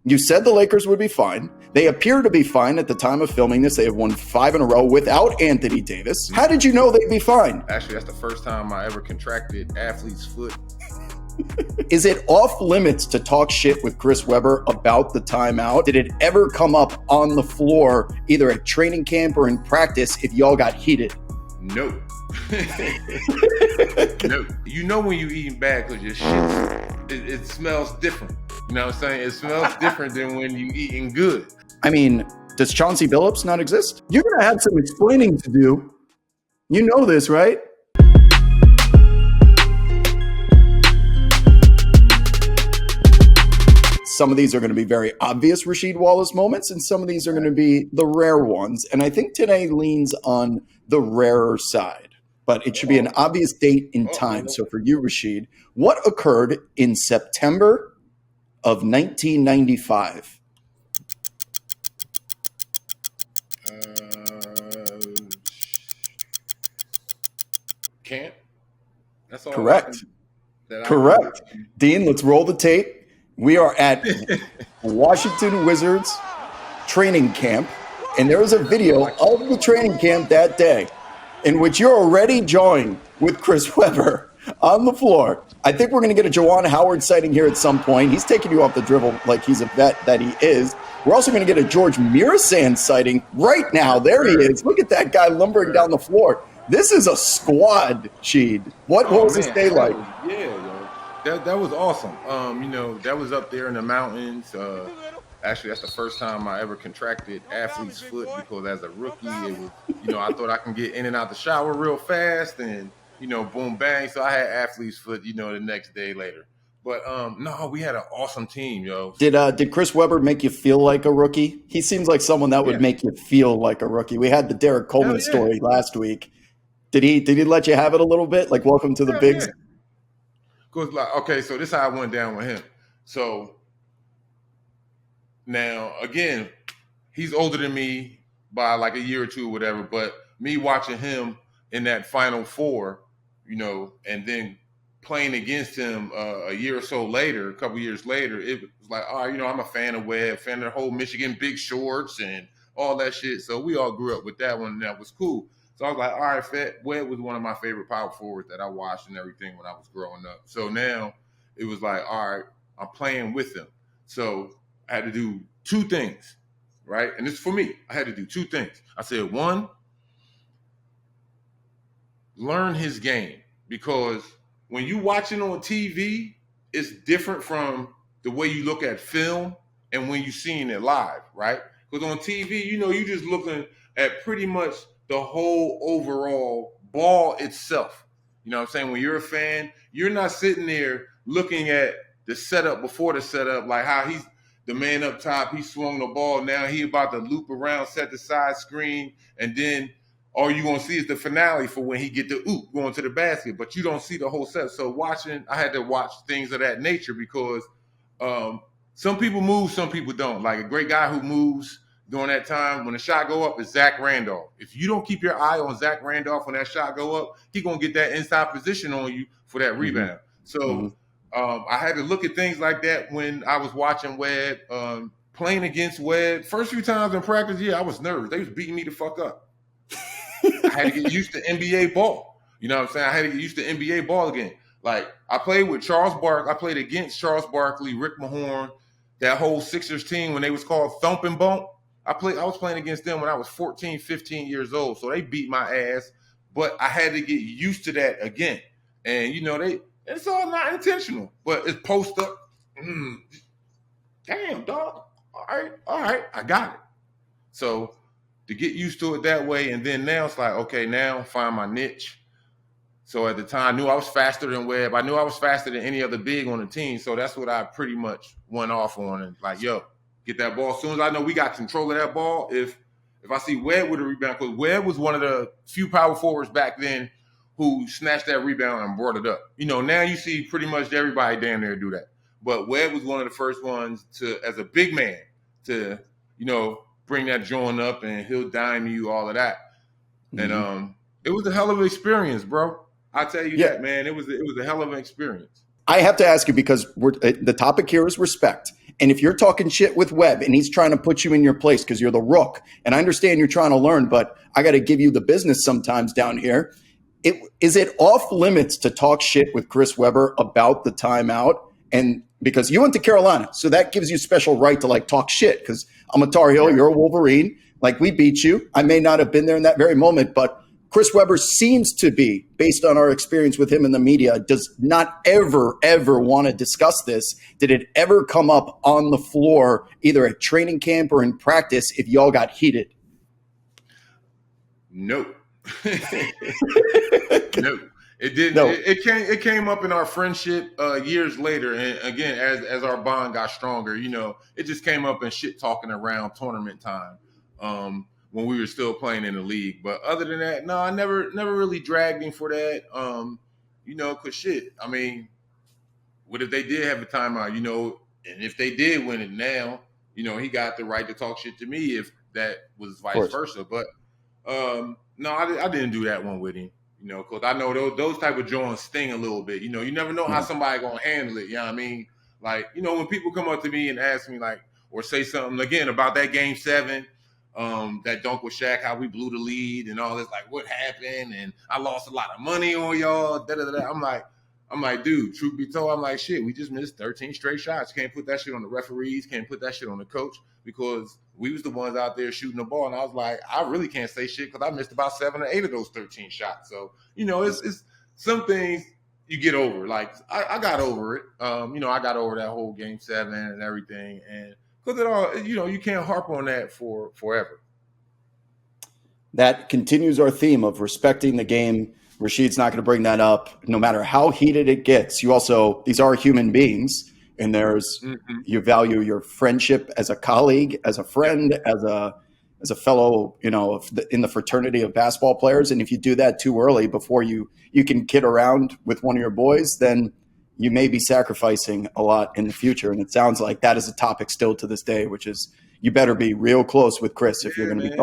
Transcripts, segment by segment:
You said the Lakers would be fine. They appear to be fine at the time of filming this. They have won 5 in a row without Anthony Davis. How did you know they'd be fine? Actually, that's the first time I ever contracted athlete's foot. Is it off limits to talk shit with Chris Webber about the timeout? Did it ever come up on the floor, either at training camp or in practice, if y'all got heated? No. No. You know when you eating bad because your shit, it smells different. You know what I'm saying? It smells different than when you eating good. I mean, does Chauncey Billups not exist? You're going to have some explaining to do. You know this, right? Some of these are going to be very obvious Rasheed Wallace moments, and some of these are going to be the rare ones. And I think today leans on the rarer side. But it should be an obvious date in time. So for you, Rasheed, what occurred in September of 1995? Camp. That's all. Correct. Correct. Dean, let's roll the tape. We are at Washington Wizards training camp, and there is a video of the training camp that day in which you're already joined with Chris Webber on the floor. I think we're going to get a Juwan Howard sighting here at some point. He's taking you off the dribble like he's a vet that he is. We're also going to get a George Mirasan sighting right now. There he is. Look at that guy lumbering down the floor. This is a squad, Sheed. What was this day like? That was awesome. That was up there in the mountains. Actually, that's the first time I ever contracted athlete's foot because as a rookie, it was, I thought I can get in and out the shower real fast and, boom, bang. So I had athlete's foot, the next day later. But no, we had an awesome team, yo. Did Chris Webber make you feel like a rookie? He seems like someone that would make you feel like a rookie. We had the Derek Coleman story last week. Did he let you have it a little bit? Like, welcome to the bigs? Cause okay, so this is how I went down with him. So now again, he's older than me by like a year or two or whatever, but me watching him in that Final Four, and then playing against him a year or so later, a couple years later, it was like, I'm a fan of Webb, fan of the whole Michigan Big Shorts and all that shit. So we all grew up with that one, and that was cool. So I was like, all right, Webb was one of my favorite power forwards that I watched and everything when I was growing up. So now it was like, all right, I'm playing with him. So I had to do 2 things, right? And this is for me. I had to do 2 things. I said, 1, learn his game. Because when you watching on TV, it's different from the way you look at film and when you're seeing it live, right? Because on TV, you just looking at pretty much the whole overall ball itself. You know what I'm saying? When you're a fan, you're not sitting there looking at the setup before the setup, like how he's the man up top, he swung the ball, now he about to loop around, set the side screen, and then all you're going to see is the finale for when he get the going to the basket, but you don't see the whole set. So I had to watch things of that nature because some people move, some people don't. Like a great guy who moves during that time when the shot go up is Zach Randolph. If you don't keep your eye on Zach Randolph when that shot go up, he going to get that inside position on you for that rebound. So I had to look at things like that when I was watching Webb, playing against Webb. First few times in practice, I was nervous. They was beating me the fuck up. I had to get used to NBA ball. You know what I'm saying? I had to get used to NBA ball again. Like, I played with I played against Charles Barkley, Rick Mahorn, that whole Sixers team when they was called Thump and Bump. I was playing against them when I was 14, 15 years old. So they beat my ass, but I had to get used to that again. And, it's all not intentional, but it's post up. Damn, dog. All right, I got it. So to get used to it that way, and then now it's like, okay, now find my niche. So at the time, I knew I was faster than Webb. I knew I was faster than any other big on the team. So that's what I pretty much went off on. And like, get that ball. As soon as I know we got control of that ball, if I see Webb with a rebound, because Webb was one of the few power forwards back then who snatched that rebound and brought it up. Now you see pretty much everybody damn near do that. But Webb was one of the first ones to, as a big man, to, bring that joint up and he'll dime you, all of that. And it was a hell of an experience, bro. I tell you that, man. It was a hell of an experience. I have to ask you because the topic here is respect. And if you're talking shit with Webb and he's trying to put you in your place because you're the rook, and I understand you're trying to learn, but I got to give you the business sometimes down here. Is it off limits to talk shit with Chris Webber about the timeout? And because you went to Carolina, so that gives you special right to like talk shit because I'm a Tar Heel, you're a Wolverine. Like we beat you. I may not have been there in that very moment, but Chris Webber seems to be, based on our experience with him in the media, does not ever want to discuss this. Did it ever come up on the floor, either at training camp or in practice, if y'all got heated? Nope. No, it didn't. No. It came up in our friendship years later, and again, as our bond got stronger, it just came up in shit talking around tournament time when we were still playing in the league. But other than that, no, I never really dragged him for that. Cause shit. I mean, what if they did have a timeout? And if they did win it now, he got the right to talk shit to me if that was vice versa. But no, I didn't do that one with him, because I know those type of joints sting a little bit. You never know how somebody gonna handle it. You know what I mean? Like, when people come up to me and ask me like, or say something again about that game 7, that dunk with Shaq, how we blew the lead and all this, like what happened, and I lost a lot of money on y'all. I'm like, dude, truth be told, I'm like, shit, we just missed 13 straight shots. Can't put that shit on the referees, can't put that shit on the coach, because we was the ones out there shooting the ball. And I was like, I really can't say shit because I missed about 7 or 8 of those 13 shots. So, it's some things you get over. Like, I got over it. I got over that whole game 7 and everything. And because it all, you can't harp on that for forever. That continues our theme of respecting the game. Rasheed's not going to bring that up, no matter how heated it gets. These are human beings, and you value your friendship as a colleague, as a friend, as a fellow, in the fraternity of basketball players. And if you do that too early before you can kid around with one of your boys, then you may be sacrificing a lot in the future. And it sounds like that is a topic still to this day, which is you better be real close with Chris if you're going to be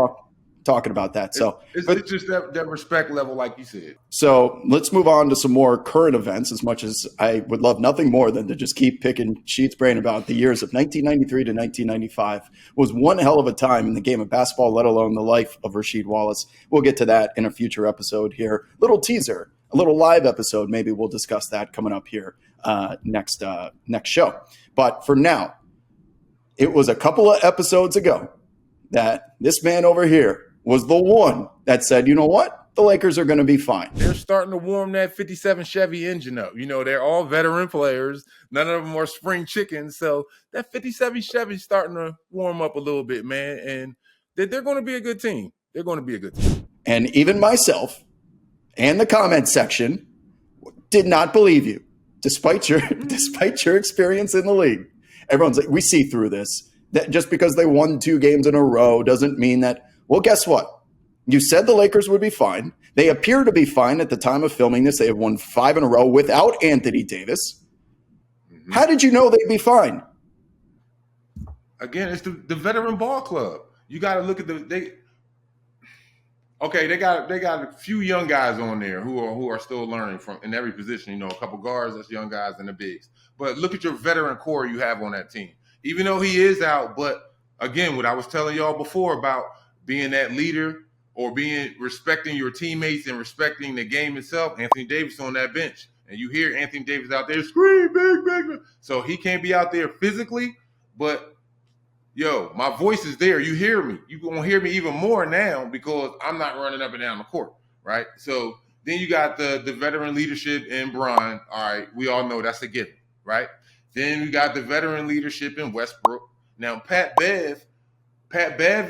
talking about that. So it's just that respect level, like you said. So let's move on to some more current events, as much as I would love nothing more than to just keep picking Sheet's brain about the years of 1993 to 1995. Was one hell of a time in the game of basketball, let alone the life of Rasheed Wallace. We'll get to that in a future episode here. Little teaser, a little live episode. Maybe we'll discuss that coming up here next show. But for now, it was a couple of episodes ago that this man over here was the one that said, you know what? The Lakers are going to be fine. They're starting to warm that 57 Chevy engine up. They're all veteran players. None of them are spring chickens. So that 57 Chevy's starting to warm up a little bit, man. And they're going to be a good team. They're going to be a good team. And even myself and the comment section did not believe you, despite your experience in the league. Everyone's like, we see through this. That just because they won 2 games in a row doesn't mean that. Well, guess what? You said the Lakers would be fine. They appear to be fine at the time of filming this. They have won 5 in a row without Anthony Davis. Mm-hmm. How did you know they'd be fine? Again, it's the veteran ball club. You got to look at they got a few young guys on there who are still learning from in every position. A couple guards, that's young guys, and the bigs. But look at your veteran core you have on that team. Even though he is out, but again, what I was telling y'all before about being that leader or respecting your teammates and respecting the game itself, Anthony Davis on that bench. And you hear Anthony Davis out there scream, big. So he can't be out there physically, but my voice is there. You hear me. You're going to hear me even more now because I'm not running up and down the court, right? So then you got the veteran leadership in Bron. All right, we all know that's a given, right? Then we got the veteran leadership in Westbrook. Now, Pat Bev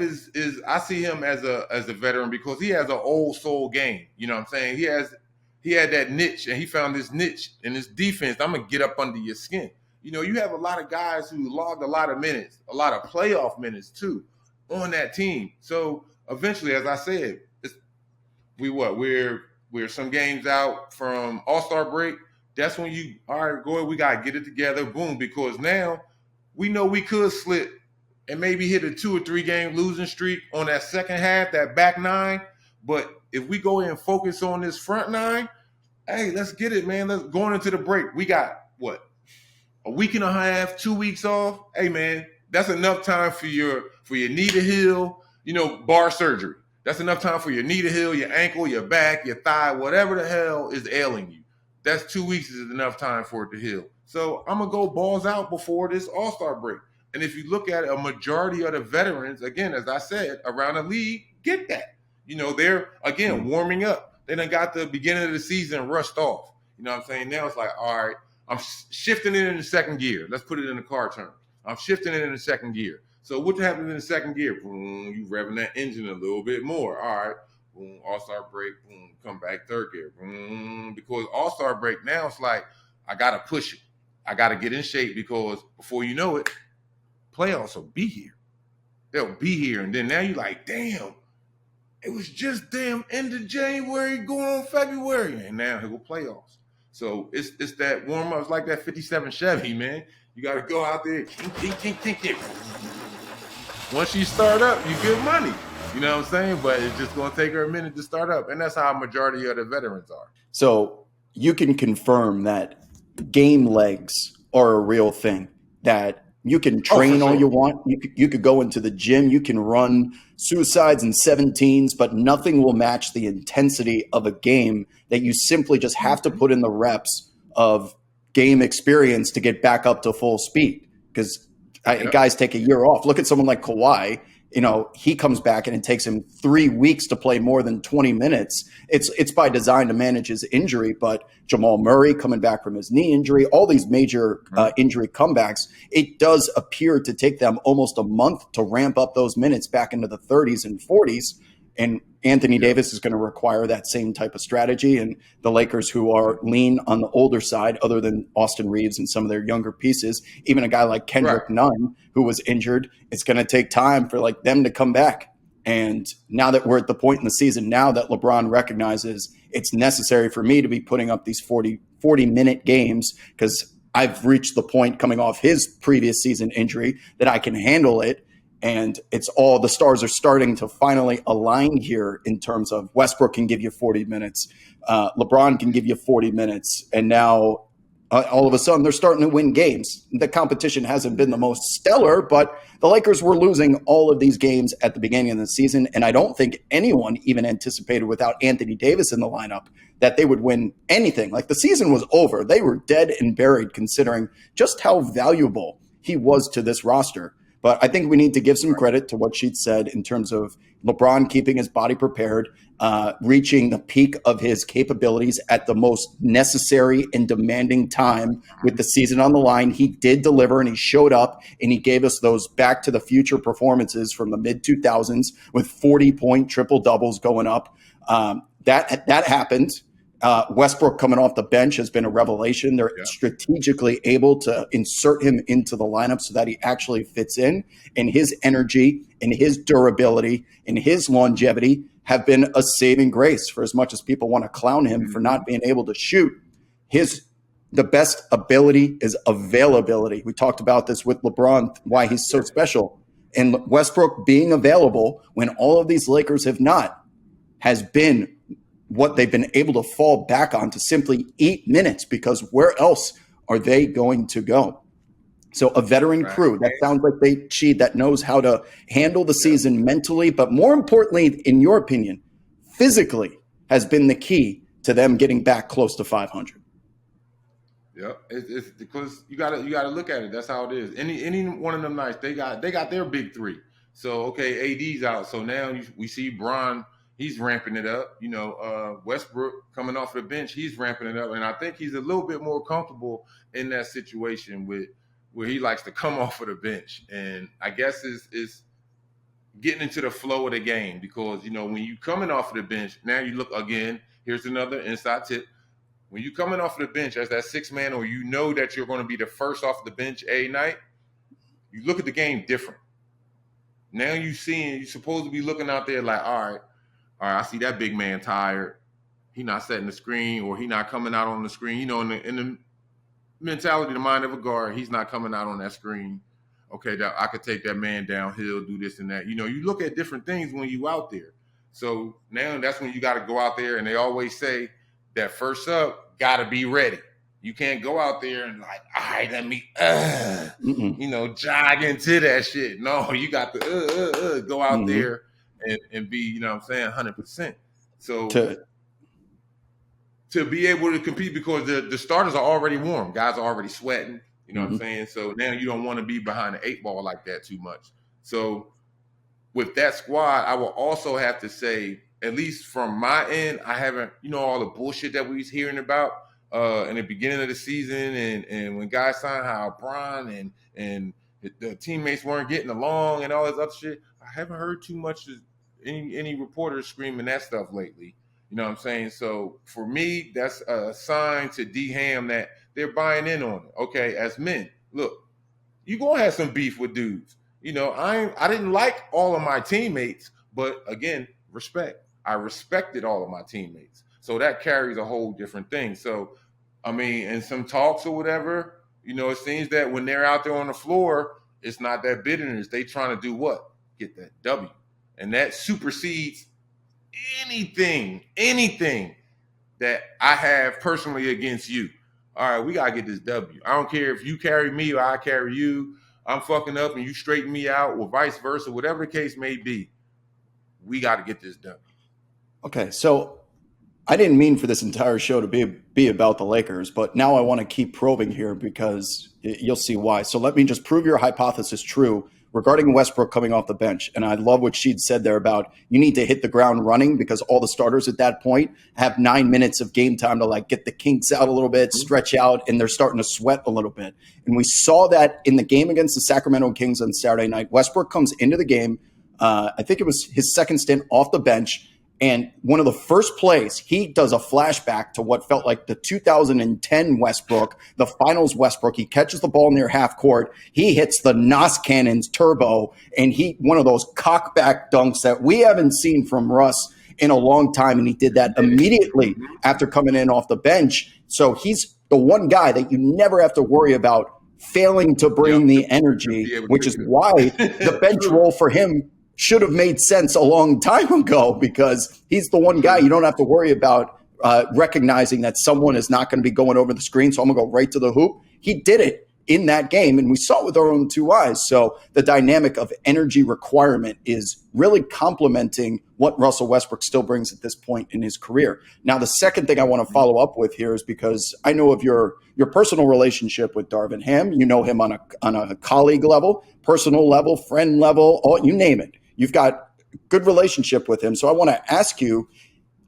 is I see him as a veteran because he has an old soul game. You know what I'm saying? He had that niche, and he found this niche in his defense. I'm gonna get up under your skin. You have a lot of guys who logged a lot of minutes, a lot of playoff minutes too, on that team. So eventually, as I said, we're some games out from All-Star break. That's when all right, go ahead, we gotta get it together, boom, because now we know we could slip and maybe hit a 2 or 3 game losing streak on that second half, that back 9. But if we go in and focus on this front 9, hey, let's get it, man. Let's going into the break. We got what? a week and a half, 2 weeks off, hey man, that's enough time for your knee to heal, bar surgery. That's enough time for your knee to heal, your ankle, your back, your thigh, whatever the hell is ailing you. That's 2 weeks is enough time for it to heal. So I'm going to go balls out before this All-Star break. And if you look at it, a majority of the veterans, again, as I said, around the league, get that. They're, again, warming up. They done got the beginning of the season rushed off. You know what I'm saying? Now it's like, all right, I'm shifting it in the second gear. Let's put it in the car term. I'm shifting it in the second gear. So what happens in the second gear? Boom, you revving that engine a little bit more. All right, boom, All-Star break, boom, come back third gear. Boom, because All-Star break now, it's like, I got to push it. I got to get in shape because before you know it, playoffs will be here. They'll be here. And then now you're like, damn, it was just damn end of January going on February. And now here go playoffs. So it's that warm-up. It's like that 57 Chevy, man. You got to go out there. Kink. Once you start up, you get money. You know what I'm saying? But it's just going to take her a minute to start up. And that's how a majority of the veterans are. So you can confirm that game legs are a real thing, that you can train all you want. You could go into the gym. You can run suicides and 17s, but nothing will match the intensity of a game that you simply just have to put in the reps of game experience to get back up to full speed. Because guys take a year off. Look at someone like Kawhi. He comes back and it takes him 3 weeks to play more than 20 minutes. It's by design to manage his injury, but Jamal Murray coming back from his knee injury, all these major injury comebacks, it does appear to take them almost a month to ramp up those minutes back into the 30s and 40s. And Anthony Davis is going to require that same type of strategy. And the Lakers, who are lean on the older side, other than Austin Reeves and some of their younger pieces, even a guy like Kendrick Nunn, who was injured, it's going to take time for them to come back. And now that we're at the point in the season now that LeBron recognizes it's necessary for me to be putting up these 40-minute games because I've reached the point coming off his previous season injury that I can handle it. And it's all the stars are starting to finally align here in terms of Westbrook can give you 40 minutes. LeBron can give you 40 minutes. And now all of a sudden they're starting to win games. The competition hasn't been the most stellar, but the Lakers were losing all of these games at the beginning of the season. And I don't think anyone even anticipated without Anthony Davis in the lineup that they would win anything. Like the season was over. They were dead and buried considering just how valuable he was to this roster. But I think we need to give some credit to what she'd said in terms of LeBron keeping his body prepared, reaching the peak of his capabilities at the most necessary and demanding time with the season on the line. He did deliver and he showed up and he gave us those back to the future performances from the mid 2000s with 40-point triple doubles going up. That happened. Westbrook coming off the bench has been a revelation. They're strategically able to insert him into the lineup so that he actually fits in. And his energy and his durability and his longevity have been a saving grace for as much as people want to clown him for not being able to shoot. The best ability is availability. We talked about this with LeBron, why he's so special. And Westbrook being available when all of these Lakers have not has been what they've been able to fall back on to simply eat minutes, because where else are they going to go? So a veteran crew that sounds like that knows how to handle the season mentally, but more importantly, in your opinion, physically has been the key to them getting back close to 500. Yeah, it's because you gotta look at it. That's how it is. Any one of them nights they got their big three. So okay, AD's out. So now we see Bron. He's ramping it up. Westbrook coming off the bench, he's ramping it up. And I think he's a little bit more comfortable in that situation where he likes to come off of the bench. And I guess is getting into the flow of the game because, when you coming off of the bench, now you look again, here's another inside tip. When you coming off of the bench as that sixth man, or that you're going to be the first off the bench a night, you look at the game different. Now you're supposed to be looking out there like, all right, I see that big man tired. He not setting the screen, or he not coming out on the screen. In the mentality, the mind of a guard, he's not coming out on that screen. Okay, I could take that man downhill, do this and that. You look at different things when you out there. So now that's when you got to go out there, and they always say that first up got to be ready. You can't go out there and like, all right, let me, jog into that shit. No, you got to go out there and be, you know what I'm saying, 100%. So to be able to compete, because the starters are already warm. Guys are already sweating. You know what I'm saying? So now you don't want to be behind the 8 ball like that too much. So with that squad, I will also have to say, at least from my end, I haven't, all the bullshit that we was hearing about in the beginning of the season, and when guys signed how Bron and the teammates weren't getting along and all this other shit. I haven't heard too much any reporters screaming that stuff lately. You know what I'm saying? So for me, that's a sign to D Ham that they're buying in on it. Okay, as men, look, you gonna have some beef with dudes. I didn't like all of my teammates, but again, respect. I respected all of my teammates. So that carries a whole different thing. So, I mean, in some talks or whatever, it seems that when they're out there on the floor, it's not that bitterness. They trying to do what? Get that W. And that supersedes anything that I have personally against you. All right, we got to get this W. I don't care if you carry me or I carry you. I'm fucking up and you straighten me out, or vice versa, whatever the case may be. We got to get this done. Okay, so I didn't mean for this entire show to be about the Lakers, but now I want to keep probing here because you'll see why. So let me just prove your hypothesis true regarding Westbrook coming off the bench. And I love what she'd said there about you need to hit the ground running, because all the starters at that point have 9 minutes of game time to like get the kinks out a little bit, stretch out, and they're starting to sweat a little bit. And we saw that in the game against the Sacramento Kings on Saturday night. Westbrook comes into the game. I think it was his second stint off the bench. And one of the first plays, he does a flashback to what felt like the 2010 Westbrook, the finals Westbrook. He catches the ball near half court. He hits the Nos Cannons turbo, and one of those cockback dunks that we haven't seen from Russ in a long time. And he did that immediately after coming in off the bench. So he's the one guy that you never have to worry about failing to bring the energy, which is why the bench role for him should have made sense a long time ago, because he's the one guy you don't have to worry about recognizing that someone is not going to be going over the screen. So I'm going to go right to the hoop. He did it in that game, and we saw it with our own 2 eyes. So the dynamic of energy requirement is really complementing what Russell Westbrook still brings at this point in his career. Now, the second thing I want to follow up with here is because I know of your personal relationship with Darvin Ham. You know him on a colleague level, personal level, friend level, you name it. You've got a good relationship with him. So I want to ask you,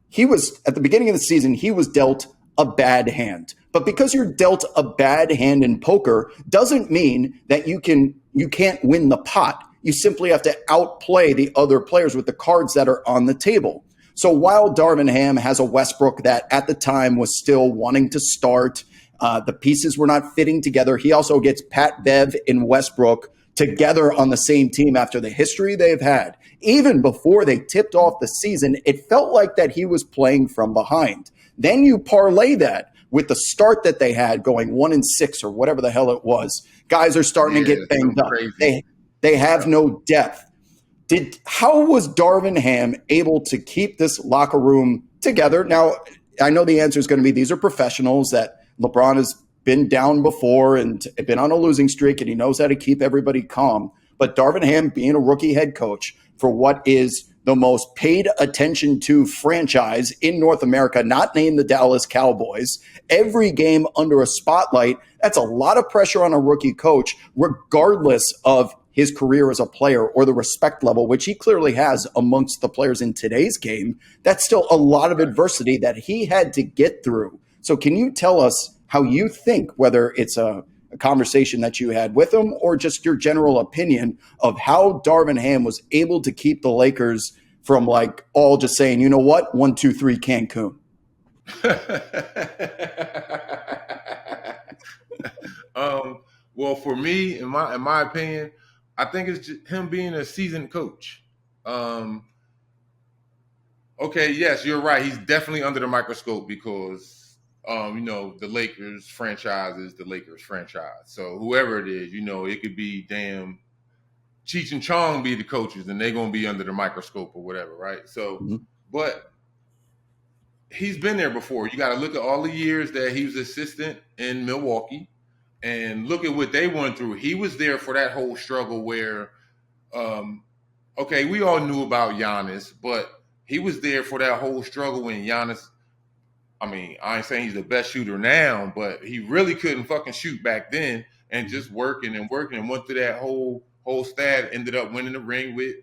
he was, at the beginning of the season, he was dealt a bad hand. But because you're dealt a bad hand in poker doesn't mean that you can't win the pot. You simply have to outplay the other players with the cards that are on the table. So while Darvin Ham has a Westbrook that at the time was still wanting to start, the pieces were not fitting together. He also gets Pat Bev and Westbrook together on the same team after the history they've had. Even before they tipped off the season, it felt like that he was playing from behind. Then you parlay that with the start that they had going 1-6 or whatever the hell it was. Guys are starting to get banged up. They have no depth. How was Darvin Ham able to keep this locker room together? Now, I know the answer is going to be these are professionals, that LeBron has been down before and been on a losing streak, and he knows how to keep everybody calm. But Darvin Ham, being a rookie head coach for what is the most paid attention to franchise in North America, not named the Dallas Cowboys, every game under a spotlight, that's a lot of pressure on a rookie coach, regardless of his career as a player or the respect level, which he clearly has amongst the players in today's game. That's still a lot of adversity that he had to get through. So can you tell us how you think, whether it's a conversation that you had with him or just your general opinion of how Darvin Ham was able to keep the Lakers from like all just saying, you know what, 1, 2, 3 Cancun? Well, for me, in my opinion, I think it's just him being a seasoned coach. Okay, yes, you're right. He's definitely under the microscope because the Lakers franchise is the Lakers franchise. So whoever it is, it could be damn Cheech and Chong be the coaches, and they're gonna be under the microscope or whatever, right? So, but he's been there before. You got to look at all the years that he was assistant in Milwaukee, and look at what they went through. He was there for that whole struggle where, okay, we all knew about Giannis, but he was there for that whole struggle when Giannis. I mean, I ain't saying he's the best shooter now, but he really couldn't fucking shoot back then, and just working and went through that whole stat. Ended up winning the ring with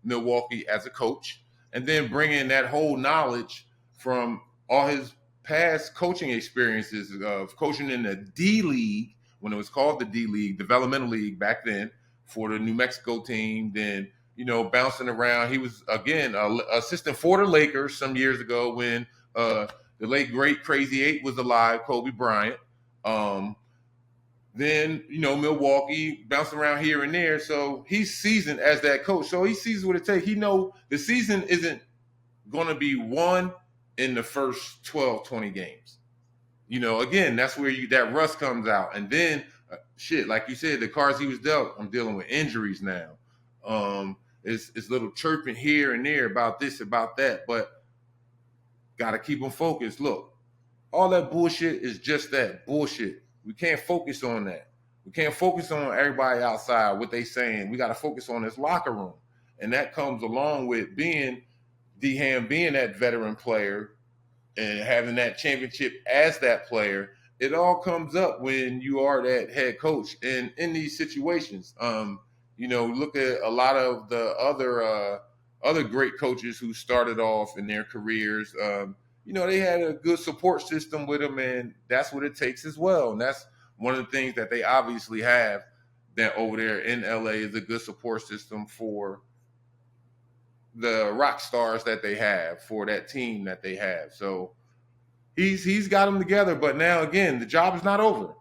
Milwaukee as a coach, and then bringing that whole knowledge from all his past coaching experiences of coaching in the D League when it was called the D League, developmental league back then for the New Mexico team. Then bouncing around. He was again assistant for the Lakers some years ago when the late great Crazy Eight was alive, Kobe Bryant. Then Milwaukee, bouncing around here and there. So he's seasoned as that coach. So he sees what it takes. He know the season isn't going to be won in the first 12, 20 games. Again, that's where that rust comes out. And then, like you said, the cards he was dealt, I'm dealing with injuries now. It's little chirping here and there about this, about that, but got to keep them focused. Look, all that bullshit is just that bullshit. We can't focus on that. We can't focus on everybody outside, what they saying. We got to focus on this locker room. And that comes along with being D-Ham, being that veteran player and having that championship as that player. It all comes up when you are that head coach. And in these situations, look at a lot of the other great coaches who started off in their careers. They had a good support system with them, and that's what it takes as well. And that's one of the things that they obviously have that over there in LA is a good support system for the rock stars that they have, for that team that they have. So he's got them together, but now again, the job is not over.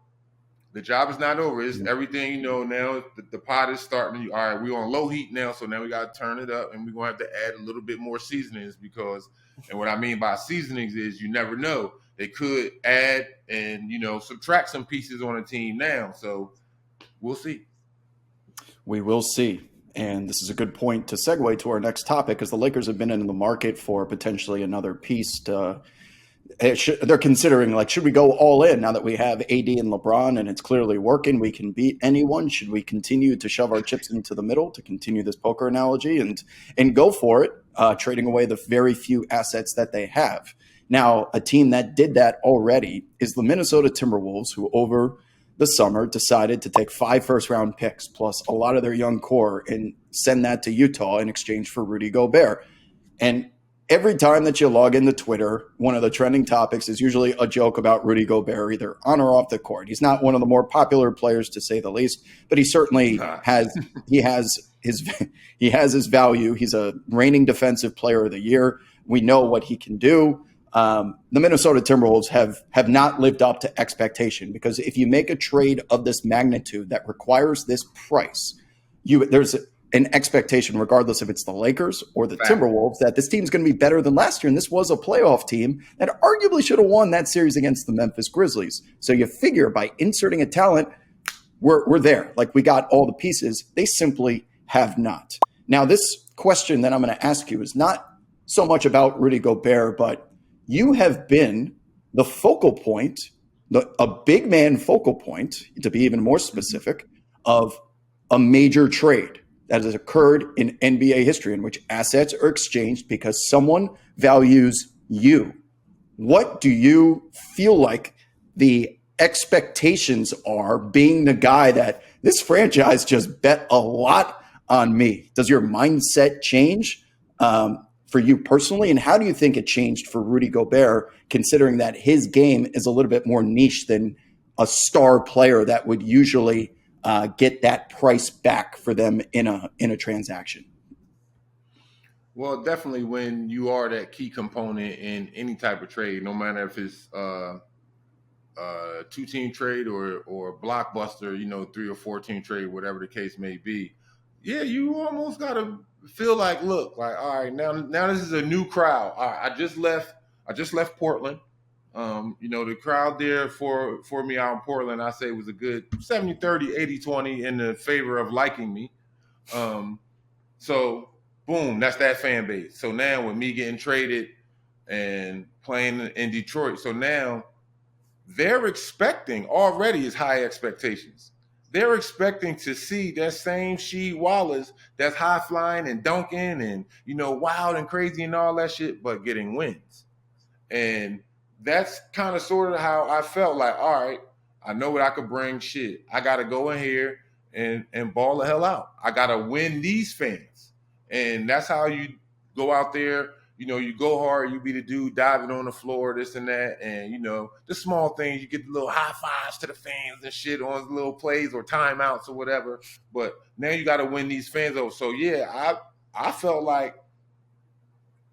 The job is not over. It's everything, now the pot is starting. All right, we're on low heat now, so now we got to turn it up, and we're going to have to add a little bit more seasonings because, and what I mean by seasonings is you never know. They could add and, subtract some pieces on a team now. So we'll see. We will see. And this is a good point to segue to our next topic because the Lakers have been in the market for potentially another piece to they're considering, should we go all in now that we have AD and LeBron and it's clearly working? We can beat anyone. Should we continue to shove our chips into the middle to continue this poker analogy and go for it, trading away the very few assets that they have? Now, a team that did that already is the Minnesota Timberwolves, who over the summer decided to take 5 first-round picks plus a lot of their young core and send that to Utah in exchange for Rudy Gobert. And every time that you log into Twitter, one of the trending topics is usually a joke about Rudy Gobert, either on or off the court. He's not one of the more popular players, to say the least, but he certainly has his value. He's a reigning defensive player of the year. We know what he can do. The Minnesota Timberwolves have not lived up to expectation because if you make a trade of this magnitude that requires this price, there's an expectation, regardless if it's the Lakers or the Timberwolves, that this team's going to be better than last year. And this was a playoff team that arguably should have won that series against the Memphis Grizzlies. So you figure by inserting a talent, we're there. We got all the pieces. They simply have not. Now, this question that I'm going to ask you is not so much about Rudy Gobert, but you have been the focal point, a big man focal point, to be even more specific, of a major trade that has occurred in NBA history in which assets are exchanged because someone values you. What do you feel like the expectations are, being the guy that this franchise just bet a lot on me? Does your mindset change for you personally? And how do you think it changed for Rudy Gobert, considering that his game is a little bit more niche than a star player that would usually get that price back for them in a transaction? Well, definitely when you are that key component in any type of trade, no matter if it's two-team trade or blockbuster, 3 or 4-team trade, whatever the case may be. Yeah, you almost got to feel like, all right, now this is a new crowd. All right, I just left Portland. The crowd there for me out in Portland, I say was a good 70-30, 80-20 in the favor of liking me. So boom, that's that fan base. So now with me getting traded and playing in Detroit. So now they're expecting already is high expectations. They're expecting to see that same Rasheed Wallace that's high flying and dunking and, wild and crazy and all that shit, but getting wins. And that's kind of sort of how I felt like, all right, I know what I could bring. Shit, I got to go in here and ball the hell out. I got to win these fans. And that's how you go out there. You go hard, you be the dude diving on the floor, this and that. And, the small things, you get the little high fives to the fans and shit on the little plays or timeouts or whatever. But now you got to win these fans over. So, yeah, I felt like,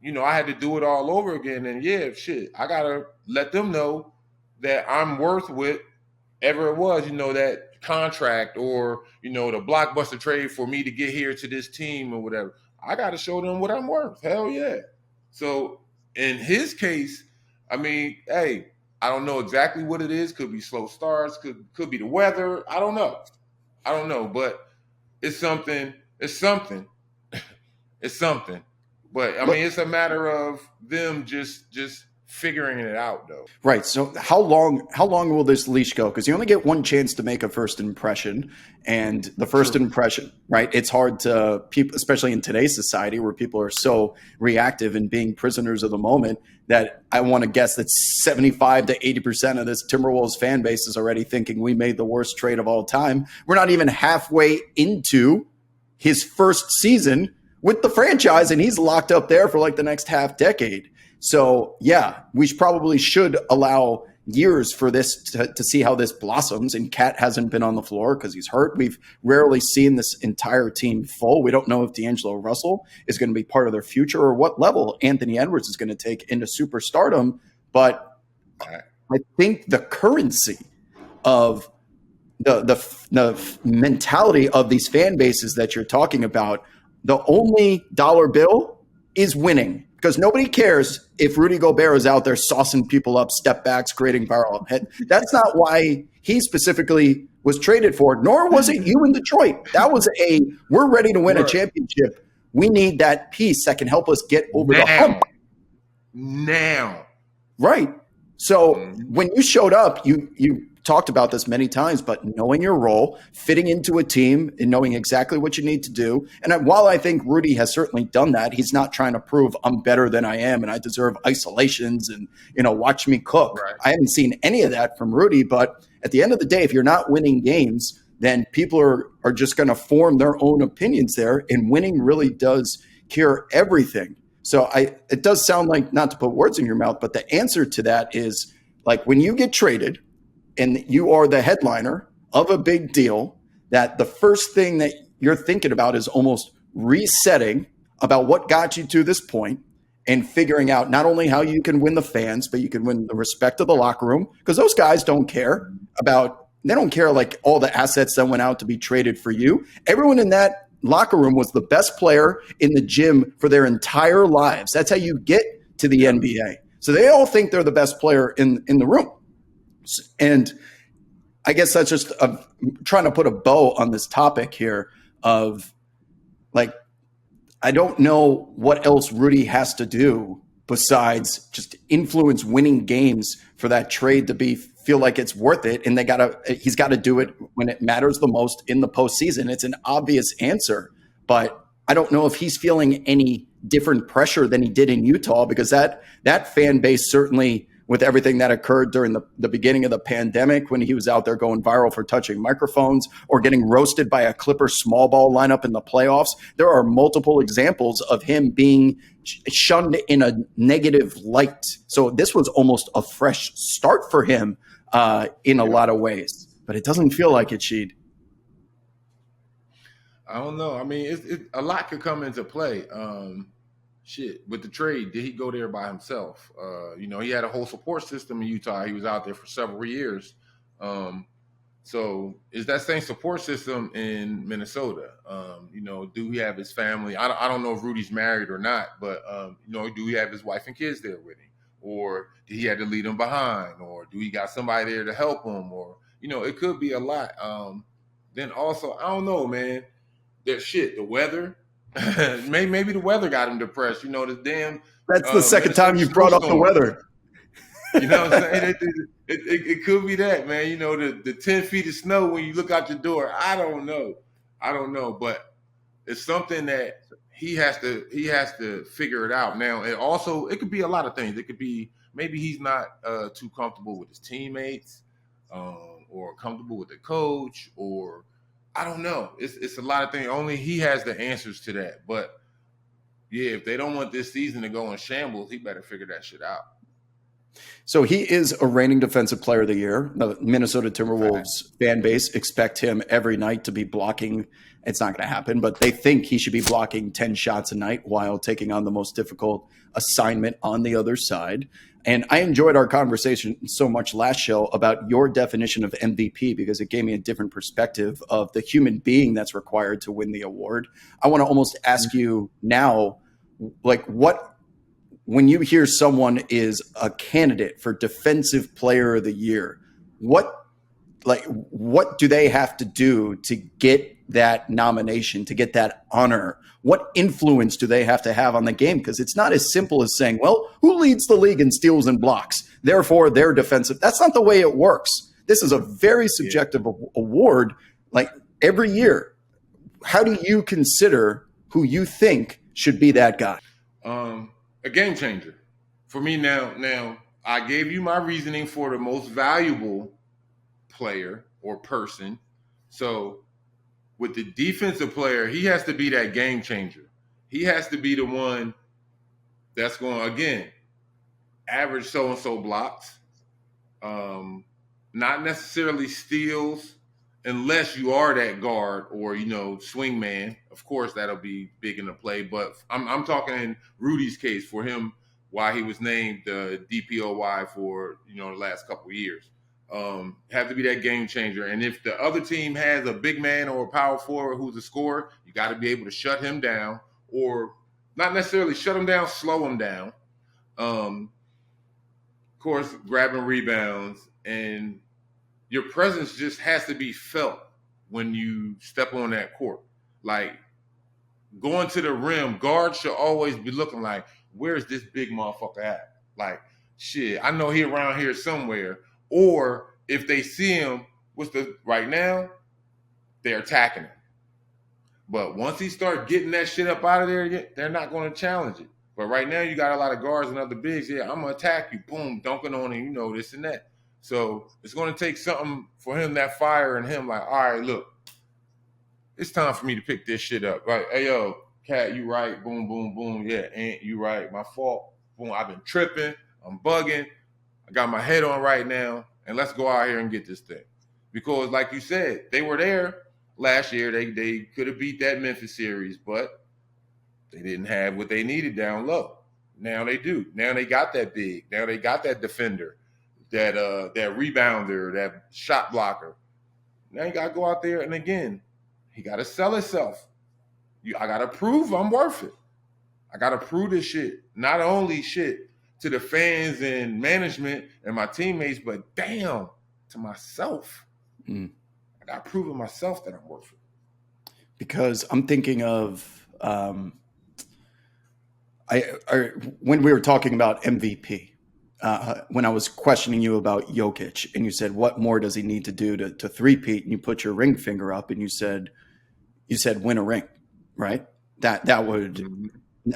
I had to do it all over again. And yeah, shit, I got to let them know that I'm worth whatever it was, that contract or, the blockbuster trade for me to get here to this team or whatever. I got to show them what I'm worth. Hell yeah. So in his case, I mean, hey, I don't know exactly what it is. Could be slow starts, could be the weather. I don't know, but it's something. It's something. It's something. But I mean, it's a matter of them just figuring it out, though. Right. So how long will this leash go? Because you only get one chance to make a first impression, and the first impression, right? It's hard to people, especially in today's society where people are so reactive and being prisoners of the moment. That I want to guess that 75 to 80% of this Timberwolves fan base is already thinking we made the worst trade of all time. We're not even halfway into his first season with the franchise, and he's locked up there for like the next half decade. So, yeah, we probably should allow years for this to see how this blossoms. And Cat hasn't been on the floor because he's hurt. We've rarely seen this entire team full. We don't know if D'Angelo Russell is going to be part of their future or what level Anthony Edwards is going to take into superstardom. But I think the currency of the mentality of these fan bases that you're talking about, the only dollar bill is winning. Because nobody cares if Rudy Gobert is out there saucing people up, step backs, creating viral. That's not why he specifically was traded for, nor was it you in Detroit. That was we're ready to win a championship. We need that piece that can help us get over the hump. Now. Right. So when you showed up, you talked about this many times, but knowing your role, fitting into a team, and knowing exactly what you need to do. And while I think Rudy has certainly done that, he's not trying to prove I'm better than I am and I deserve isolations and, watch me cook. Right. I haven't seen any of that from Rudy. But at the end of the day, if you're not winning games, then people are just going to form their own opinions there. And winning really does cure everything. So it does sound like, not to put words in your mouth, but the answer to that is like when you get traded and you are the headliner of a big deal, that the first thing that you're thinking about is almost resetting about what got you to this point and figuring out not only how you can win the fans, but you can win the respect of the locker room, because those guys don't care like all the assets that went out to be traded for you. Everyone in that locker room was the best player in the gym for their entire lives. That's how you get to the NBA. So they all think they're the best player in the room. And I guess that's just trying to put a bow on this topic here of like, I don't know what else Rudy has to do besides just influence winning games for that trade to feel like it's worth it. And he's got to do it when it matters the most in the postseason. It's an obvious answer, but I don't know if he's feeling any different pressure than he did in Utah, because that fan base certainly, with everything that occurred during the beginning of the pandemic when he was out there going viral for touching microphones or getting roasted by a Clipper small ball lineup in the playoffs. There are multiple examples of him being shunned in a negative light. So this was almost a fresh start for him in a lot of ways. But it doesn't feel like it, Sheed. I don't know. I mean, a lot could come into play. With the trade, did he go there by himself? He had a whole support system in Utah. He was out there for several years. So is that same support system in Minnesota? Do he have his family? I don't know if Rudy's married or not, but, do he have his wife and kids there with him? Or did he have to leave them behind? Or do he got somebody there to help him? Or, it could be a lot. Then also, I don't know, man. The weather. Maybe the weather got him depressed. You know, the damn That's the second time Minnesota you've brought up the snowstorm. weather. You know what I'm saying? It could be that, man. You know, the 10 feet of snow when you look out your door. I don't know, but it's something that he has to figure it out now. And also, it could be a lot of things. It could be maybe he's not too comfortable with his teammates, or comfortable with the coach, or I don't know. It's a lot of things. Only he has the answers to that. But yeah, if they don't want this season to go in shambles, he better figure that shit out. So he is a reigning defensive player of the year. The Minnesota Timberwolves fan base expect him every night to be blocking. It's not going to happen, but they think he should be blocking 10 shots a night while taking on the most difficult assignment on the other side. And I enjoyed our conversation so much last show about your definition of MVP because it gave me a different perspective of the human being that's required to win the award. I want to almost ask you now, like, when you hear someone is a candidate for Defensive Player of the Year, what do they have to do to get that nomination, to get that honor? What influence do they have to have on the game? Because it's not as simple as saying, well, who leads the league in steals and blocks? Therefore, they're defensive. That's not the way it works. This is a very subjective award, like every year. How do you consider who you think should be that guy? A game changer for me. Now I gave you my reasoning for the most valuable player or person. So with the defensive player, he has to be that game changer. He has to be the one that's going, again, average so-and-so blocks, not necessarily steals, unless you are that guard or, swing man. Of course, that'll be big in the play. But I'm talking in Rudy's case for him, why he was named DPOY for, the last couple of years. Have to be that game changer. And if the other team has a big man or a power forward who's a scorer, you got to be able to shut him down, or not necessarily shut him down, slow him down. Of course, grabbing rebounds, and your presence just has to be felt when you step on that court. Like going to the rim, guards should always be looking like, where's this big motherfucker at? Like, shit, I know he around here somewhere. Or if they see him, right now, they're attacking him. But once he starts getting that shit up out of there, they're not going to challenge it. But right now, you got a lot of guards and other bigs. Yeah, I'm going to attack you. Boom, dunking on him, this and that. So it's going to take something for him, that fire in him, like, all right, look, it's time for me to pick this shit up. Like, hey, yo, Cat, you right. Boom, boom, boom. Yeah, Ant, you right. My fault. Boom, I've been tripping. I'm bugging. I got my head on right now, and let's go out here and get this thing. Because, like you said, they were there last year. They could have beat that Memphis series, but they didn't have what they needed down low. Now they do. Now they got that big. Now they got that defender, that rebounder, that shot blocker. Now you got to go out there, and again, he got to sell himself. I got to prove I'm worth it. I got to prove this shit. Not only shit to the fans and management and my teammates, but damn, to myself. I got to prove to myself that I'm worth it. Because I'm thinking of when we were talking about MVP, when I was questioning you about Jokic, and you said, what more does he need to do to three-peat? And you put your ring finger up and you said win a ring, right? That would,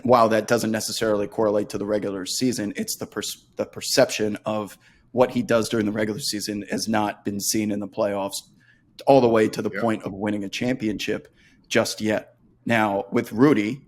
while that doesn't necessarily correlate to the regular season, it's the perception of what he does during the regular season has not been seen in the playoffs all the way to the point of winning a championship just yet. Now with Rudy,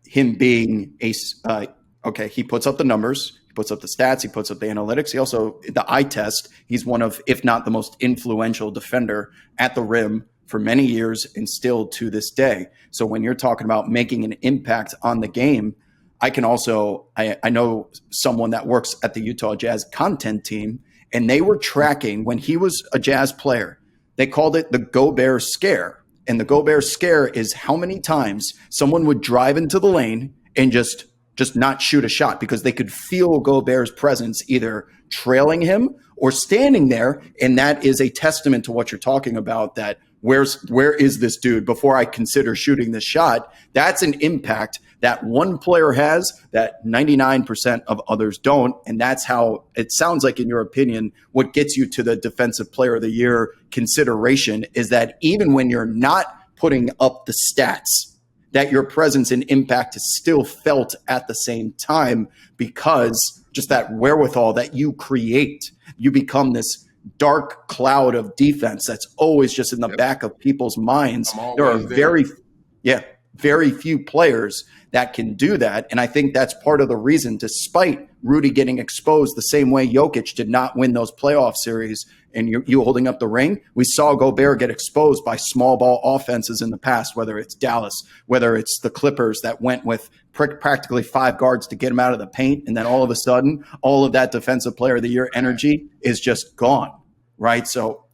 him being he puts up the numbers, he puts up the stats, he puts up the analytics. He also, the eye test, he's one of, if not the most influential defender at the rim for many years and still to this day. So when you're talking about making an impact on the game, I can also, I know someone that works at the Utah Jazz content team, and they were tracking when he was a Jazz player. They called it the Gobert scare. And the Gobert scare is how many times someone would drive into the lane and just not shoot a shot because they could feel Gobert's presence either trailing him or standing there. And that is a testament to what you're talking about, that where is this dude before I consider shooting this shot? That's an impact that one player has that 99% of others don't. And that's how it sounds like, in your opinion, what gets you to the Defensive Player of the Year consideration is that even when you're not putting up the stats, that your presence and impact is still felt at the same time, because just that wherewithal that you create, you become this dark cloud of defense that's always just in the back of people's minds. There are very few players that can do that. And I think that's part of the reason, despite Rudy getting exposed the same way Jokic did not win those playoff series and you holding up the ring, we saw Gobert get exposed by small ball offenses in the past, whether it's Dallas, whether it's the Clippers that went with practically 5 guards to get him out of the paint. And then all of a sudden, all of that Defensive Player of the Year energy is just gone, right? So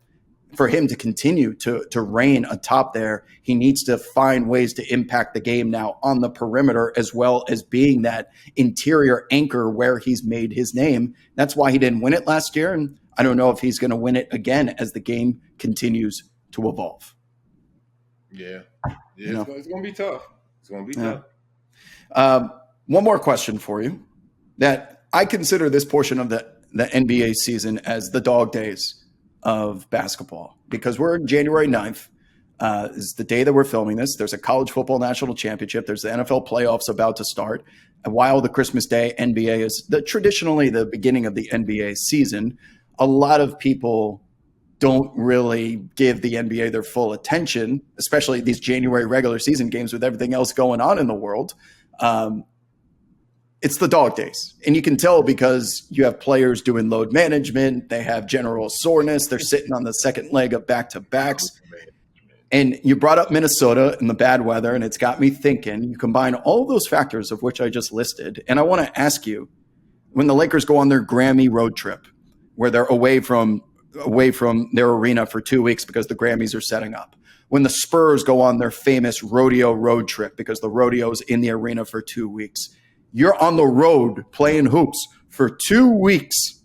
for him to continue to reign atop there, he needs to find ways to impact the game now on the perimeter, as well as being that interior anchor where he's made his name. That's why he didn't win it last year, and I don't know if he's going to win it again as the game continues to evolve. Yeah. It's going to be tough. It's going to be tough. One more question for you. That I consider this portion of the NBA season as the dog days of basketball, because we're January 9th. Is the day that we're filming this. There's a college football national championship. There's the NFL playoffs about to start. And while the Christmas Day NBA is traditionally the beginning of the NBA season, a lot of people don't really give the NBA their full attention, especially these January regular season games with everything else going on in the world. It's the dog days. And you can tell because you have players doing load management. They have general soreness. They're sitting on the second leg of back-to-backs. And you brought up Minnesota and the bad weather, and it's got me thinking. You combine all those factors of which I just listed, and I want to ask you, when the Lakers go on their Grammy road trip, where they're away from their arena for 2 weeks because the Grammys are setting up, when the Spurs go on their famous rodeo road trip because the rodeo's in the arena for 2 weeks, you're on the road playing hoops for 2 weeks.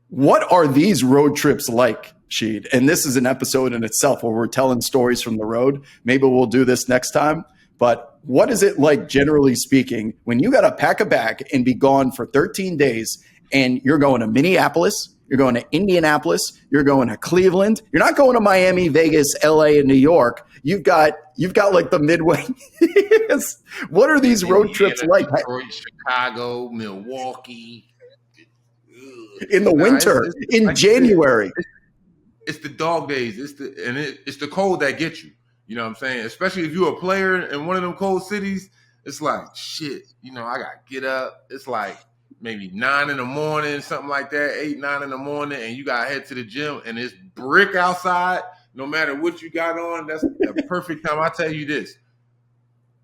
What are these road trips like, Sheed? And this is an episode in itself where we're telling stories from the road. Maybe we'll do this next time. But what is it like, generally speaking, when you got to pack a bag and be gone for 13 days and you're going to Minneapolis, you're going to Indianapolis, you're going to Cleveland, you're not going to Miami, Vegas, LA, and New York. You've got like the Midway. What are these road trips like? Detroit, Chicago, Milwaukee. In the winter, in January. It's the dog days. It's the cold that gets you. You know what I'm saying? Especially if you're a player in one of them cold cities, it's like, shit, I got to get up. It's like maybe 9 in the morning, something like that, 8, 9 in the morning, and you got to head to the gym, and it's brick outside. No matter what you got on, that's the perfect time. I tell you this,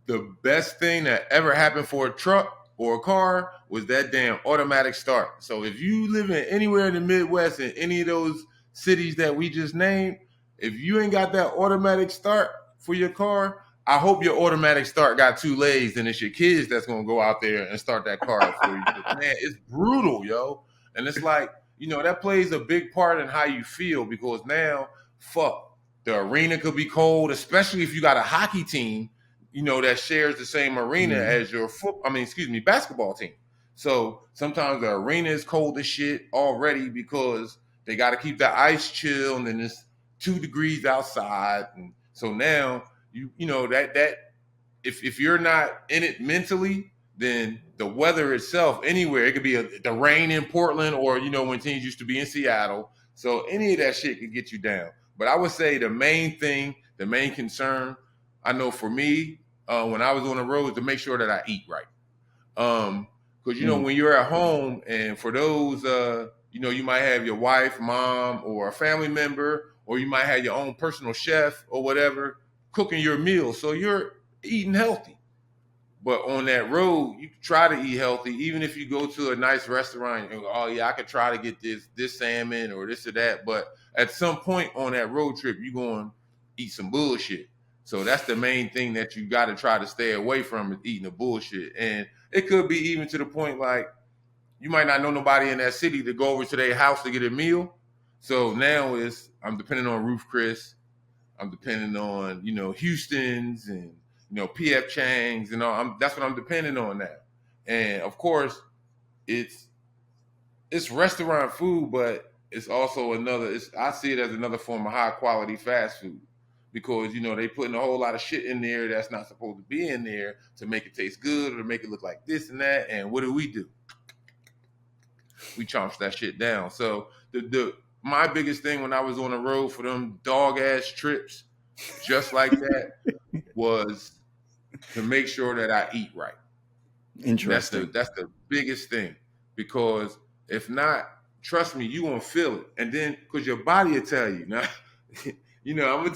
the best thing that ever happened for a truck or a car was that damn automatic start. So if you live in anywhere in the Midwest, in any of those cities that we just named, if you ain't got that automatic start for your car, I hope your automatic start got 2 legs and it's your kids that's going to go out there and start that car for you. But man, it's brutal, yo. And it's like, that plays a big part in how you feel, because now, the arena could be cold, especially if you got a hockey team, that shares the same arena as your basketball team. So sometimes the arena is cold as shit already because they got to keep the ice chill, and then it's 2 degrees outside. And so now that if you're not in it mentally, then the weather itself anywhere, it could be the rain in Portland, or when teams used to be in Seattle. So any of that shit could get you down. But I would say the main concern, I know for me, when I was on the road, is to make sure that I eat right. Because when you're at home, and for those you might have your wife, mom, or a family member, or you might have your own personal chef or whatever cooking your meal. So you're eating healthy. But on that road, you try to eat healthy, even if you go to a nice restaurant and go, oh, yeah, I could try to get this salmon or this or that. But at some point on that road trip, you're going to eat some bullshit. So that's the main thing that you got to try to stay away from, is eating the bullshit. And it could be even to the point like you might not know nobody in that city to go over to their house to get a meal. So now I'm depending on Ruth Chris. I'm depending on, Houston's and, PF Chang's and all. That's what I'm depending on now. And of course, it's restaurant food, but it's also I see it as another form of high quality fast food because, they putting a whole lot of shit in there that's not supposed to be in there to make it taste good or to make it look like this and that. And what do? We chomps that shit down. So my biggest thing when I was on the road for them dog ass trips, just like that, was to make sure that I eat right. Interesting. That's the biggest thing, because if not, trust me, you won't feel it. And then, because your body will tell you. Now, I'm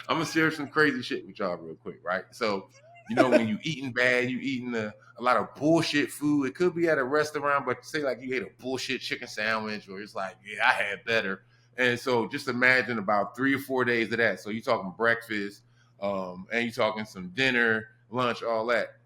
gonna share some crazy shit with y'all real quick, right? So, when you eating bad, you eating a lot of bullshit food. It could be at a restaurant, but say like you ate a bullshit chicken sandwich, or it's like, yeah, I had better. And so just imagine about 3 or 4 days of that. So you're talking breakfast, and you're talking some dinner, lunch, all that.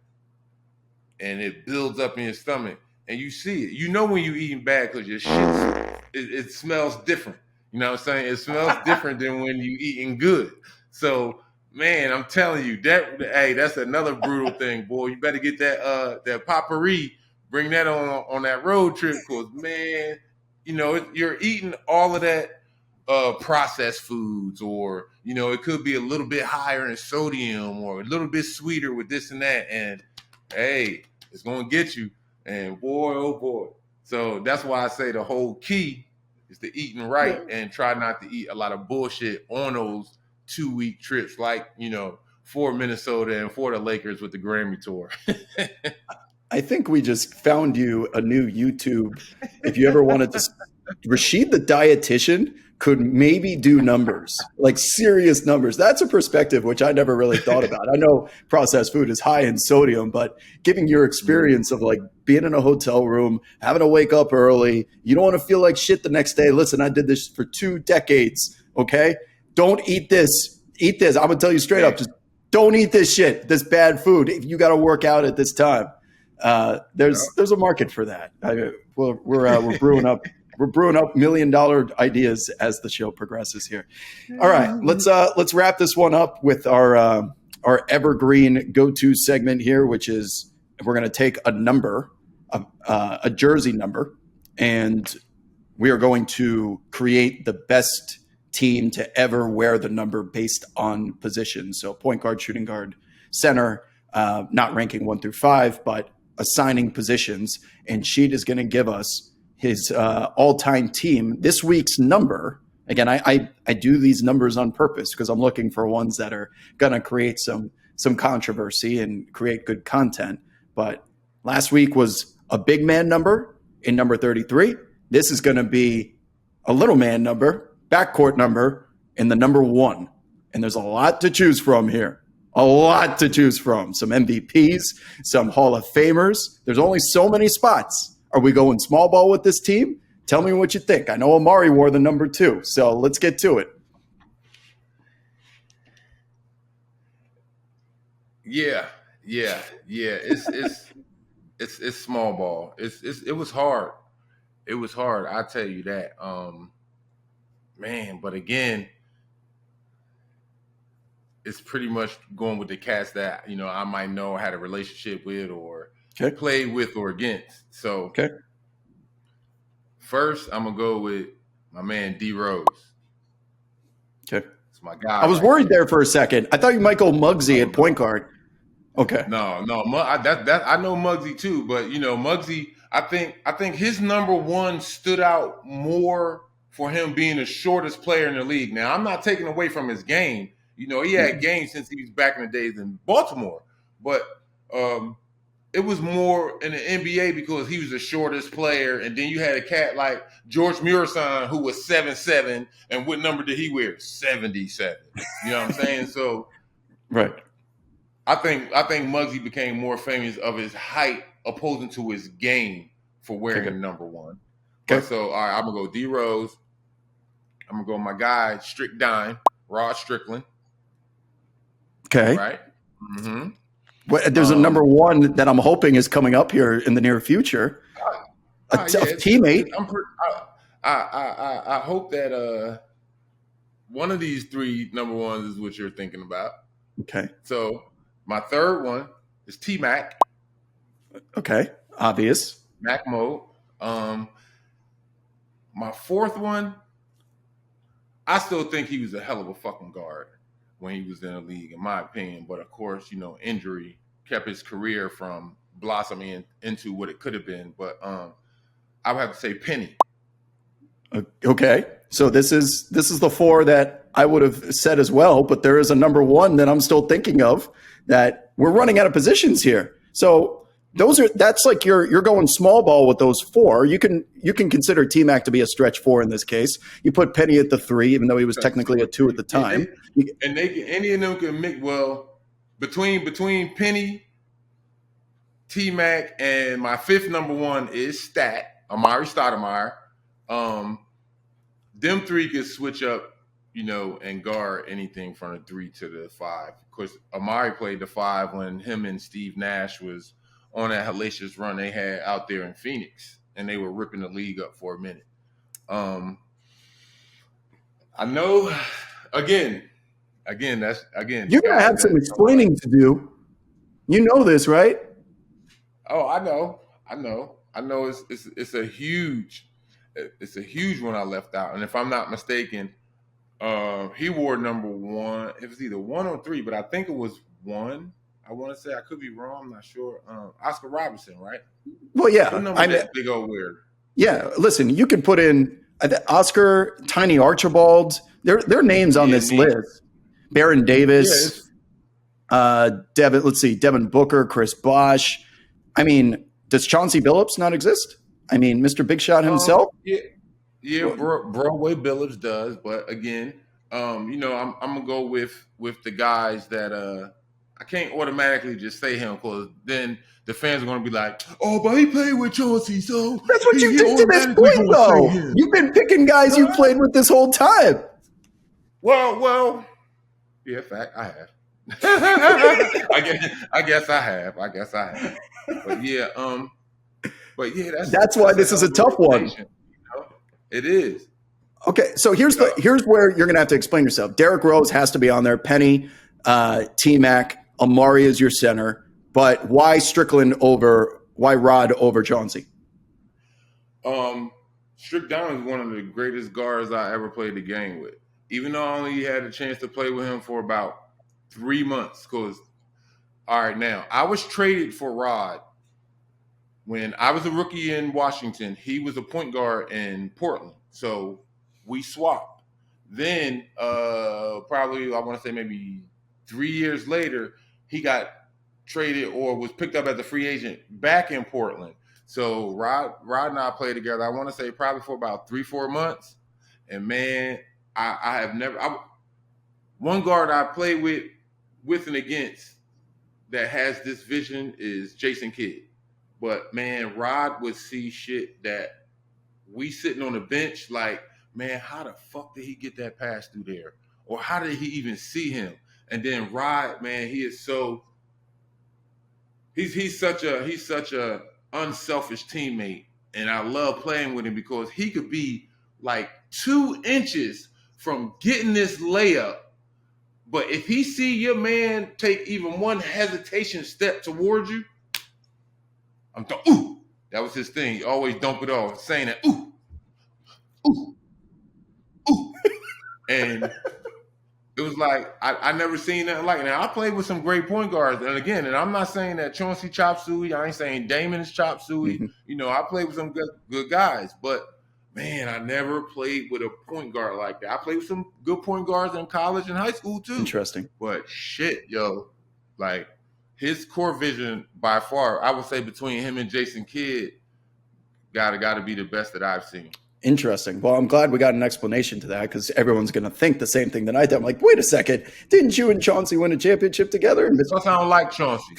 And it builds up in your stomach. And you see it. You know when you're eating bad because your shit, it smells different. You know what I'm saying? It smells different than when you eating good. So, man, I'm telling you, that's another brutal thing, boy. You better get that potpourri, bring that on that road trip, because, man, you're eating all of that processed foods, or, it could be a little bit higher in sodium or a little bit sweeter with this and that. And, hey, it's going to get you. And boy, oh boy. So that's why I say the whole key is to eating right and try not to eat a lot of bullshit on those 2-week trips, like, for Minnesota and for the Lakers with the Grammy tour. I think we just found you a new YouTube. If you ever wanted to, Rasheed the dietitian could maybe do numbers, like serious numbers. That's a perspective which I never really thought about. I know processed food is high in sodium, but giving your experience of like being in a hotel room, having to wake up early, you don't want to feel like shit the next day. Listen, I did this for 2 decades. Okay. Don't eat this. Eat this. I'm going to tell you straight up, just don't eat this shit, this bad food. If you got to work out at this time, there's a market for that. We're brewing up. We're brewing up $1 million ideas as the show progresses here. All right, let's wrap this one up with our evergreen go-to segment here, which is we're going to take a number, a jersey number, and we are going to create the best team to ever wear the number based on position. So point guard, shooting guard, center, not ranking 1 through 5, but assigning positions. And Sheed is going to give us his all-time team. This week's number, again, I do these numbers on purpose because I'm looking for ones that are going to create some controversy and create good content. But last week was a big man number in number 33. This is going to be a little man number, backcourt number, in the number 1. And there's a lot to choose from here. A lot to choose from. Some MVPs, some Hall of Famers. There's only so many spots. Are we going small ball with this team? Tell me what you think. I know Amari wore the number 2, so let's get to it. Yeah. It's small ball. It was hard. It was hard. I tell you that. Man, but again, it's pretty much going with the cats that I might know, had a relationship with, or played with or against. So first, I'm gonna go with my man D Rose. Okay, it's my guy. I was worried there for a second. I thought you might go Muggsy at point guard. Okay. No, I know Muggsy too, but Muggsy, I think his number 1 stood out more for him being the shortest player in the league. Now, I'm not taking away from his game. He had games since he was back in the days in Baltimore, but it was more in the NBA because he was the shortest player, and then you had a cat like George Murison who was 7'7", and what number did he wear? 77. You know what I'm saying? So, right. I think Muggsy became more famous of his height opposing to his game for wearing number 1. Okay. So, all right, I'm going to go D Rose. I'm going to go my guy, Strick Dime, Rod Strickland. Okay. Right? Mm-hmm. Well, there's a number 1 that I'm hoping is coming up here in the near future. A teammate. I hope that one of these three number ones is what you're thinking about. Okay. So my third one is T-Mac. Okay. Obvious. Mac mode. My fourth one, I still think he was a hell of a fucking guard when he was in the league, in my opinion. But of course, injury kept his career from blossoming into what it could have been. But I would have to say Penny. Okay. So this is the four that I would have said as well, but there is a number one that I'm still thinking of that we're running out of positions here. So that's like you're going small ball with those four. You can consider T-Mac to be a stretch four in this case. You put Penny at the 3, even though he was technically a 2 at the time. And any of them can make between Penny, T-Mac, and my fifth number one is Amari Stoudemire. Them three could switch up, and guard anything from the 3 to the 5. Of course, Amari played the 5 when him and Steve Nash was on that hellacious run they had out there in Phoenix, and they were ripping the league up for a minute. I know, again. You're gonna have some explaining to do. You know this, right? Oh, I know. It's a huge one I left out, and if I'm not mistaken, he wore number 1. It was either 1 or 3, but I think it was 1. I want to say, I could be wrong. I'm not sure. Oscar Robertson, right? Well, yeah. That big old weird. Yeah. Listen, you can put in Oscar, Tiny Archibald. Their names on this list. Baron Davis, Devin. Let's see, Devin Booker, Chris Bosh. I mean, does Chauncey Billups not exist? I mean, Mr. Big Shot himself. Broadway Billups does, but again, I'm gonna go with the guys that I can't automatically just say him, because then the fans are going to be like, oh, but he played with Chauncey, so that's what you did to this point, though. You've been picking guys you played with this whole time. Well, yeah, fact, I have. I guess I have. But yeah, that's why this is a tough one. It is. Okay, so here's where you're going to have to explain yourself. Derrick Rose has to be on there. Penny, T-Mac, Amari is your center, but why Rod over Chauncey? Strick Down is one of the greatest guards I ever played the game with. Even though I only had a chance to play with him for about 3 months, because, all right, now, I was traded for Rod when I was a rookie in Washington. He was a point guard in Portland, so we swapped. Then, probably, I want to say maybe 3 years later, he got traded or was picked up as a free agent back in Portland. So Rod and I played together, I want to say probably for about 3-4 months. And man, I have never one guard I played with and against that has this vision is Jason Kidd. But man, Rod would see shit that we sitting on the bench like, man, how the fuck did he get that pass through there? Or how did he even see him? And then Rod, man, he's such a unselfish teammate, and I love playing with him because he could be like 2 inches from getting this layup, but if he see your man take even one hesitation step towards you, ooh, that was his thing. He always dump it off, saying that ooh, and it was like I never seen nothing like it. Now I played with some great point guards, and again, and I'm not saying that Chauncey chop suey. I ain't saying Damon is chop suey. Mm-hmm. I played with some good guys, but man, I never played with a point guard like that. I played with some good point guards in college and high school too. Interesting, but shit, like his core vision by far, I would say between him and Jason Kidd, gotta be the best that I've seen. Interesting. Well, I'm glad we got an explanation to that, because everyone's going to think the same thing that I did. I'm like, wait a second. Didn't you and Chauncey win a championship together? Plus, I don't like Chauncey.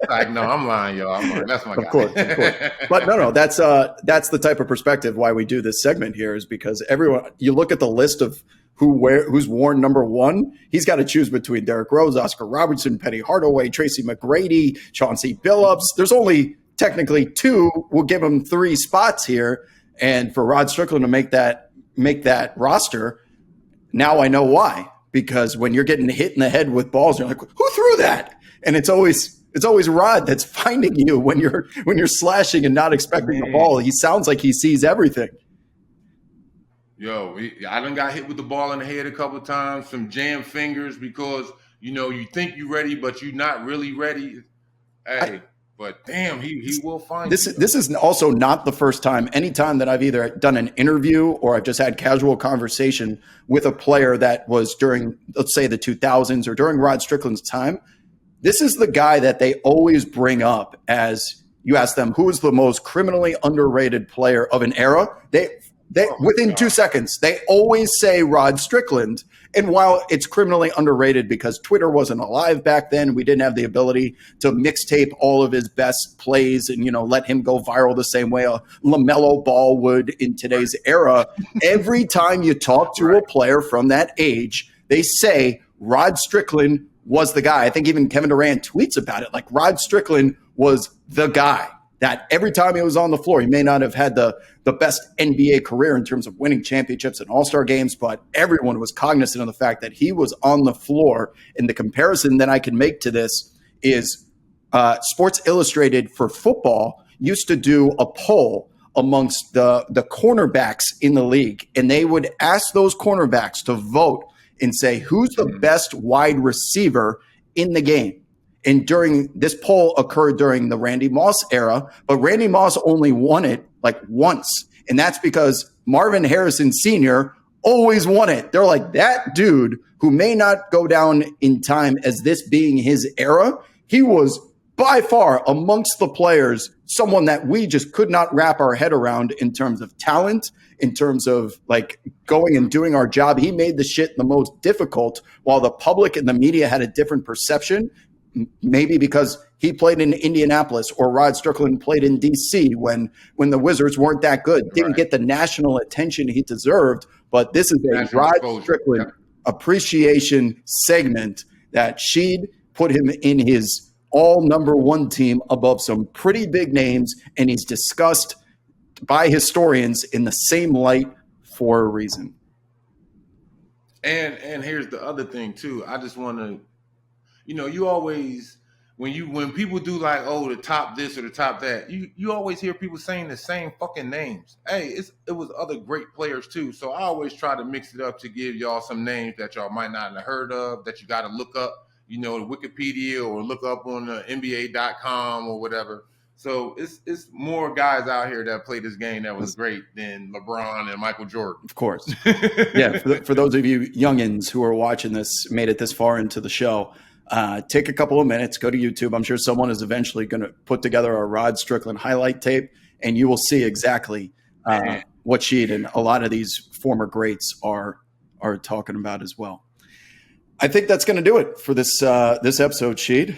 Like, no, I'm lying, y'all. That's my guy. Of course. But no, that's the type of perspective why we do this segment here, is because you look at the list of who's worn number 1. He's got to choose between Derrick Rose, Oscar Robertson, Penny Hardaway, Tracy McGrady, Chauncey Billups. There's only technically 2. We'll give him 3 spots here. And for Rod Strickland to make that roster, Now I know why. Because when you're getting hit in the head with balls, you're like, who threw that? And it's always Rod that's finding you when you're slashing and not expecting the ball. He sounds like he sees everything. Yo, I done got hit with the ball in the head a couple of times, some jammed fingers because, you think you're ready, but you're not really ready. Hey, but damn, he will find this. you. This is also not the first time. Anytime that I've either done an interview or I've just had casual conversation with a player that was during, let's say, the 2000s or during Rod Strickland's time, this is the guy that they always bring up as you ask them, who is the most criminally underrated player of an era? Within 2 seconds, they always say Rod Strickland. And while it's criminally underrated because Twitter wasn't alive back then, we didn't have the ability to mixtape all of his best plays and, let him go viral the same way a LaMelo Ball would in today's era. Every time you talk to a player from that age, they say Rod Strickland was the guy. I think even Kevin Durant tweets about it. Like Rod Strickland was the guy. That every time he was on the floor, he may not have had the best NBA career in terms of winning championships and all-star games, but everyone was cognizant of the fact that he was on the floor. And the comparison that I can make to this is Sports Illustrated for football used to do a poll amongst the cornerbacks in the league, and they would ask those cornerbacks to vote and say, who's the best wide receiver in the game? And this poll occurred during the Randy Moss era, but Randy Moss only won it like once. And that's because Marvin Harrison Sr. always won it. They're like, that dude who may not go down in time as this being his era, he was by far amongst the players, someone that we just could not wrap our head around in terms of talent, in terms of like going and doing our job. He made the shit the most difficult while the public and the media had a different perception. Maybe because he played in Indianapolis or Rod Strickland played in D.C. when the Wizards weren't that good. Didn't get the national attention he deserved. But this is a Rod Strickland appreciation segment that Sheed put him in his all number one team above some pretty big names, and he's discussed by historians in the same light for a reason. And here's the other thing too. I just want to. You always when people do like, oh, the top this or the top that, you always hear people saying the same fucking names. Hey, it was other great players too. So I always try to mix it up to give y'all some names that y'all might not have heard of, that you got to look up, the Wikipedia or look up on the NBA.com or whatever. So it's more guys out here that play this game that was great than LeBron and Michael Jordan. Of course. Yeah, for those of you youngins who are watching this, made it this far into the show, take a couple of minutes, go to YouTube. I'm sure someone is eventually going to put together a Rod Strickland highlight tape, and you will see exactly what Sheed and a lot of these former greats are talking about as well. I think that's going to do it for this episode, Sheed.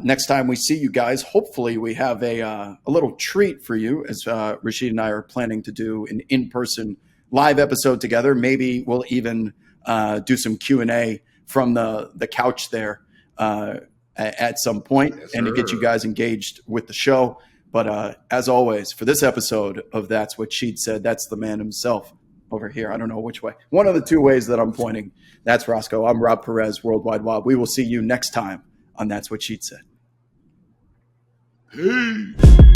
Next time we see you guys, hopefully we have a little treat for you, as Rasheed and I are planning to do an in-person live episode together. Maybe we'll even do some Q&A from the couch there at some point, and to get you guys engaged with the show. But as always, for this episode of That's What Sheed Said, that's the man himself over here. I don't know which way. One of the two ways that I'm pointing. That's Roscoe. I'm Rob Perez, Worldwide Wob. We will see you next time on That's What Sheed Said. Peace.